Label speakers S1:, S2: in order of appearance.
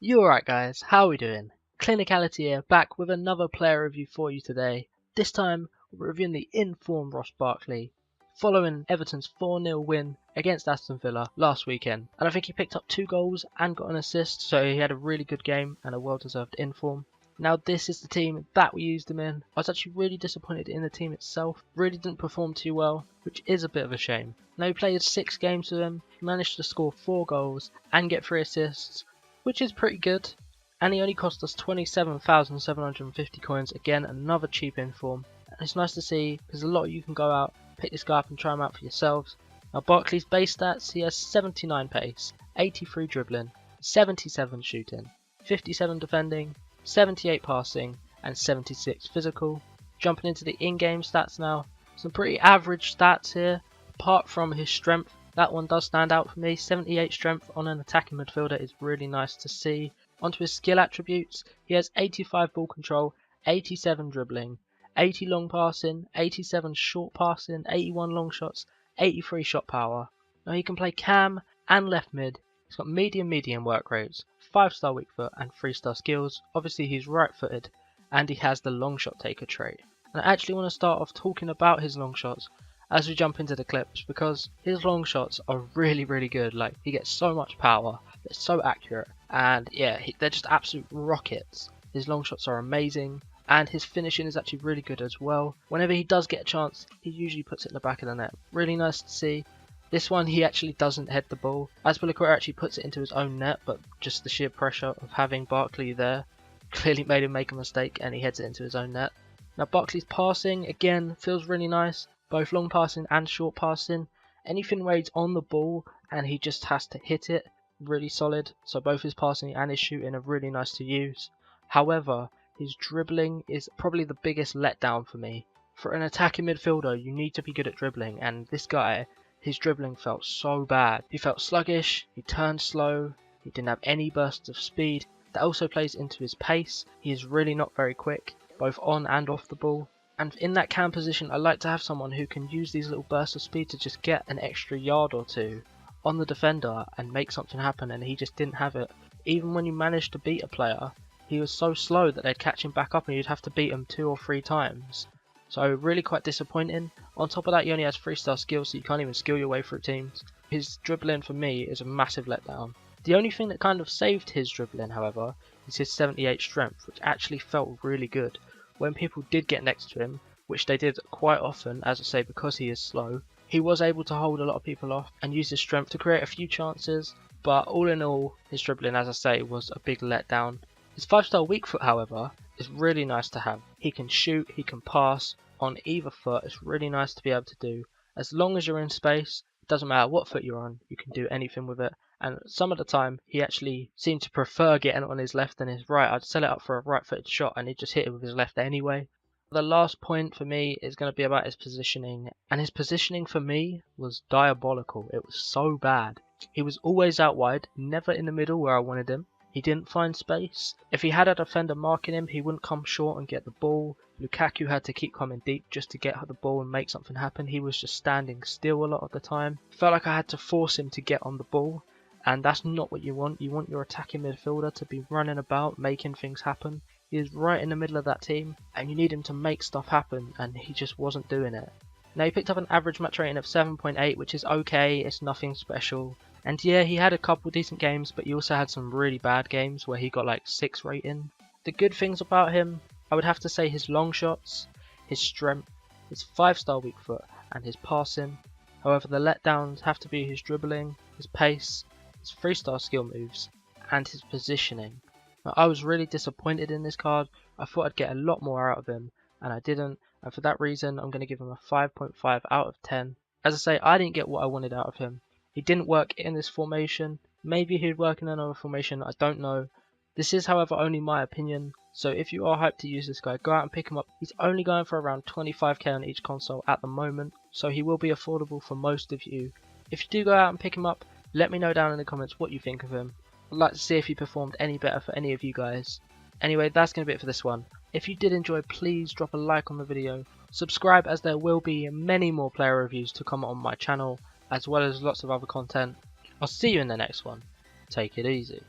S1: You alright guys, how are we doing? Clinicality here, back with another player review for you today. This time, we're reviewing the in-form Ross Barkley, following Everton's 4-0 win against Aston Villa last weekend. And I think he picked up 2 goals and got an assist, so he had a really good game and a well-deserved in-form. Now this is the team that we used him in. I was actually really disappointed in the team itself, really didn't perform too well, which is a bit of a shame. Now he played 6 games with him, he managed to score 4 goals and get 3 assists, which is pretty good, and he only cost us 27,750 coins. Again, another cheap inform, and it's nice to see because a lot of you can go out, pick this guy up and try him out for yourselves. Now Barkley's base stats, he has 79 pace, 83 dribbling, 77 shooting, 57 defending, 78 passing and 76 physical. Jumping into the in-game stats now, some pretty average stats here, apart from his strength. That one does stand out for me. 78 strength on an attacking midfielder is really nice to see. Onto his skill attributes, he has 85 ball control, 87 dribbling, 80 long passing, 87 short passing, 81 long shots, 83 shot power. Now he can play cam and left mid. He's got medium work rates, 5-star weak foot and 3-star skills. Obviously he's right footed and he has the long shot taker trait. And I actually want to start off talking about his long shots as we jump into the clips, because his long shots are really good. Like, he gets so much power, they're so accurate, and yeah, they're just absolute rockets. His long shots are amazing, and his finishing is actually really good as well. Whenever he does get a chance, he usually puts it in the back of the net. Really nice to see. This one, he actually doesn't head the ball. Azpilicueta actually puts it into his own net, but just the sheer pressure of having Barkley there clearly made him make a mistake, and he heads it into his own net. Now Barkley's passing, again, feels really nice. Both long passing and short passing. Anything where he's on the ball and he just has to hit it, really solid. So both his passing and his shooting are really nice to use. However, his dribbling is probably the biggest letdown for me. For an attacking midfielder, you need to be good at dribbling, and this guy, his dribbling felt so bad. He felt sluggish, he turned slow, he didn't have any bursts of speed. That also plays into his pace. He is really not very quick, both on and off the ball. And in that cam position, I like to have someone who can use these little bursts of speed to just get an extra yard or two on the defender and make something happen, and he just didn't have it. Even when you managed to beat a player, he was so slow that they'd catch him back up and you'd have to beat him 2 or 3 times. So really quite disappointing. On top of that, he only has 3-star skills, so you can't even skill your way through teams. His dribbling for me is a massive letdown. The only thing that kind of saved his dribbling, however, is his 78 strength, which actually felt really good. When people did get next to him, which they did quite often, as I say, because he is slow, he was able to hold a lot of people off and use his strength to create a few chances. But all in all, his dribbling, as I say, was a big letdown. His 5-star weak foot, however, is really nice to have. He can shoot, he can pass on either foot. It's really nice to be able to do. As long as you're in space, it doesn't matter what foot you're on, you can do anything with it. And some of the time, he actually seemed to prefer getting it on his left than his right. I'd set it up for a right-footed shot and he'd just hit it with his left anyway. The last point for me is going to be about his positioning. And his positioning for me was diabolical. It was so bad. He was always out wide, never in the middle where I wanted him. He didn't find space. If he had a defender marking him, he wouldn't come short and get the ball. Lukaku had to keep coming deep just to get the ball and make something happen. He was just standing still a lot of the time. Felt like I had to force him to get on the ball. And that's not what you want. You want your attacking midfielder to be running about, making things happen. He is right in the middle of that team, and you need him to make stuff happen, and he just wasn't doing it. Now he picked up an average match rating of 7.8, which is okay, it's nothing special. And yeah, he had a couple decent games, but he also had some really bad games where he got like 6 rating. The good things about him, I would have to say his long shots, his strength, his 5-star weak foot, and his passing. However, the letdowns have to be his dribbling, his pace, his 3-star skill moves, and his positioning. Now, I was really disappointed in this card. I thought I'd get a lot more out of him, and I didn't, and for that reason I'm going to give him a 5.5 out of 10. As I say, I didn't get what I wanted out of him. He didn't work in this formation. Maybe he'd work in another formation, I don't know. This is, however, only my opinion, so if you are hyped to use this guy, go out and pick him up. He's only going for around 25k on each console at the moment, so he will be affordable for most of you. If you do go out and pick him up, let me know down in the comments what you think of him. I'd like to see if he performed any better for any of you guys. Anyway, that's going to be it for this one. If you did enjoy, please drop a like on the video. Subscribe, as there will be many more player reviews to come on my channel, as well as lots of other content. I'll see you in the next one. Take it easy.